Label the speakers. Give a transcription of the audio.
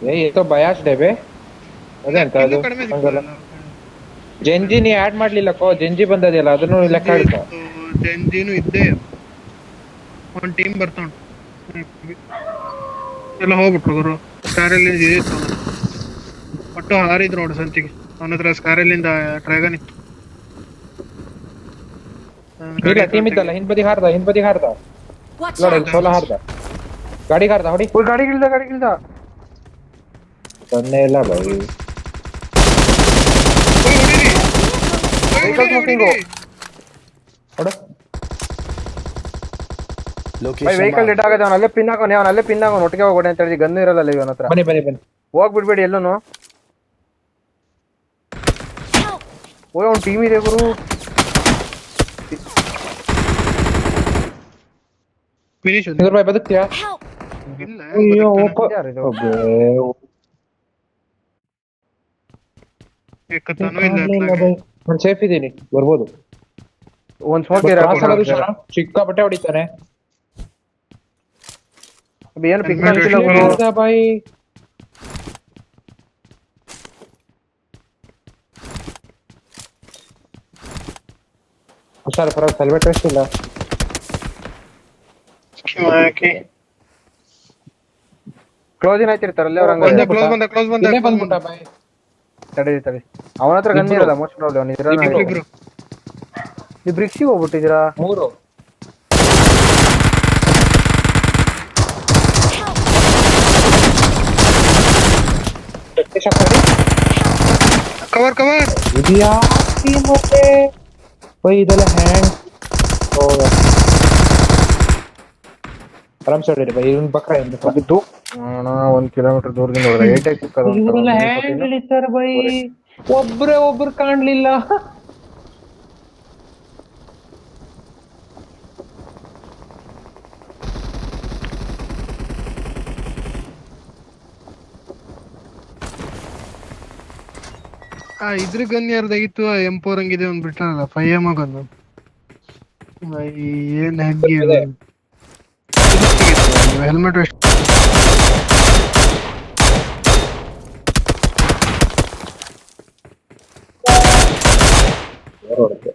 Speaker 1: ये तो bias day ಬೇ ಅದೆಂತ
Speaker 2: ಇನ್ನೂ
Speaker 1: ಅದು
Speaker 2: ಕಡಿಮೆ
Speaker 1: ಹಂಗಲ್ಲ
Speaker 2: ಸಿಗ್ತದಲ್ಲ.
Speaker 1: ಜೆಂಜಿ ನೀ ಆಡ್ ಮಾಡ್ಲಿಲ್ಲಕ್ಕೋ ಜೆಂಜಿ ಬಂದದಿಲ್ಲ ಅದನ್ನು ಲೆಕ್ಕ
Speaker 2: ಜೆಂಜಿ
Speaker 1: ಹಿಡ್ಕೊ
Speaker 2: ಇತ್ತು, ಜೆಂಜಿನೂ ಇದ್ದೇ. ಒಂದ್ ಟೀಮ್ ಬರ್ತಾವ ಎಲ್ಲ ಹೋಗ್ಬಿಟ್ರು ಗುರು. ಸ್ಕಾರಲ್ಲಿ ಇದಿತ್ತು ಅವನ ಒಟ್ಟು ಹಾರಿದ್ರು ನೋಡು ಸಂಚಿಗೆ. ಅವನ ಹತ್ರ ಸ್ಕಾರಲ್ಲಿಂದ ಡ್ರ್ಯಾಗನ್ ಇತ್ತು. ಗಾಡಿ
Speaker 1: ಇಲ್ಲ
Speaker 2: ಹತ್ರ
Speaker 1: ಟೀಮ್ ಇದ್ದಲ್ಲ ಹಿಂದ್ ಬದಿ ಹಾರ್ದ
Speaker 3: Watch
Speaker 1: ನೋಡ
Speaker 3: out!
Speaker 1: ಸೋಲ ಹಾರ್ದ ಗಾಡಿಗೆ ಹಾರ್ದ ಹೊಡಿ
Speaker 4: ಓ ಗಾಡಿಗಿಳ್ದ
Speaker 1: ಸೊನ್ನೆ ಇಲ್ಲ ಬೈ
Speaker 4: ವೆಹಿಕಲ್ ಸ್ಮೋಕಿಂಗು
Speaker 1: ಹೊಡು
Speaker 4: ಬೈ ವೆಹಿಕಲ್ ಡೆಡ್ ಆಗದೆ. ಅವ್ನು ಅಲ್ಲೇ ಪಿನ್ ಹಾಕೋನೆ, ಅವ್ನು ಅಲ್ಲೇ ಪಿನ್ ಹಾಕೋನು. ಒಟ್ಟಿಗೆ ಹೋಗೋಣ ಅಂತ ಹೇಳಿ ಗನ್ ಇರಲ್ಲ ಇವನ ಹತ್ರ.
Speaker 1: ಬನ್ನಿ
Speaker 4: ಹೋಗ್ಬಿಡ್ಬೇಡಿ ಎಲ್ಲೂನು. ಓ ಅವ್ನು ಟೀಮ್ ಇದೆ ಗುರು.
Speaker 2: ಫಿನಿಶ್
Speaker 1: ರೂಪಾಯಿ ಬದುಕ್ತಿಯಾ
Speaker 3: Help!
Speaker 2: ಇಲ್ಲ
Speaker 1: ಅಯ್ಯೋ
Speaker 4: ಯಾರಿದು?
Speaker 2: ಏಕತ್ತಾನೂ ಇಲ್ಲ ಅತ್ಲಾಗೆ.
Speaker 1: ನಾನು ಸೇಫ್ ಇದ್ದೀನಿ ಬರ್ಬೋದು
Speaker 4: ಒಂದ್ ಸ್ಮೋಕ್
Speaker 1: ಕ್ರಾಸ್ ಆಗೋದು ಸಿಕ್ಕಾಪಟ್ಟೆ ಹೊಡಿತಾನೆ
Speaker 4: ಏನು ಪಿಕ್ ಮಾಡ್ತಿಲ್ಲ ಗುರು.
Speaker 1: ಬಾಯಿ ಹುಷಾರು ಪರ ಹೆಲ್ಮೆಟ್ ವೇಸ್ಟ್ ಇಲ್ಲ
Speaker 4: ಕ್ಲೋಸ್ ಏನ್ ಆಯ್ತಿರ್ತಾರಲ್ಲ ಅವ್ರ
Speaker 2: ಬಂದ ಕ್ಲೋಸ್ ಬಂದ
Speaker 1: ಇಲ್ಲೇ ಬಂದ್ಬಿಟ್ಟ ಬಾಯಿ
Speaker 4: ತಡಿ ಅವನ ಹತ್ರ ಗನ್ ಇರಲ್ಲ ಮೋಸ್ಟ್ ಪ್ರಾಬ್ಲಮ್. ಅವ್ನು ಇದ್ರ
Speaker 2: ಇಬ್ರು
Speaker 4: ಈ ಬ್ರಿಕ್ಸಿಗೆ ಹೋಗ್ಬಿಟ್ಟಿದ್ದೀರಾ.
Speaker 1: 3
Speaker 2: ಕವರ್
Speaker 1: ಇದೆಯಾ ಮತ್ತೆ ಬೈ ಇದೆಲ್ಲ ಹ್ಯಾಂಗ್ ಆರಾಮ್ ಸೈಡ್ ಬೈ ಇವನ್ ಬಕ್ರ
Speaker 4: ಬಿದ್ದು 1 ಕಿಲೋಮೀಟರ್ ದೂರದಿಂದ ಹೋದ್ರೆ 8 ಸಿಕ್ಕದು.
Speaker 1: ಇವರೆಲ್ಲ ಹ್ಯಾಂಗ್ ಹಿಡಿತಾರೆ ಬೈ ಒಬ್ರು ಕಾಣ್ಲಿಲ್ಲ
Speaker 2: ಇದ್ರ ಗನ್ ಯಾರ್ದಾಗಿತ್ತು? M4 ಹಂಗಿದೆ ಒಂದ್ ಬಿಟ್ಟಾರಲ್ಲ 5M ಗನ್ನು. ಏನ್ ಹಂಗಿ ಹೆಲ್ಮೆಟ್
Speaker 1: ಹೊರಡುತ್ತೆ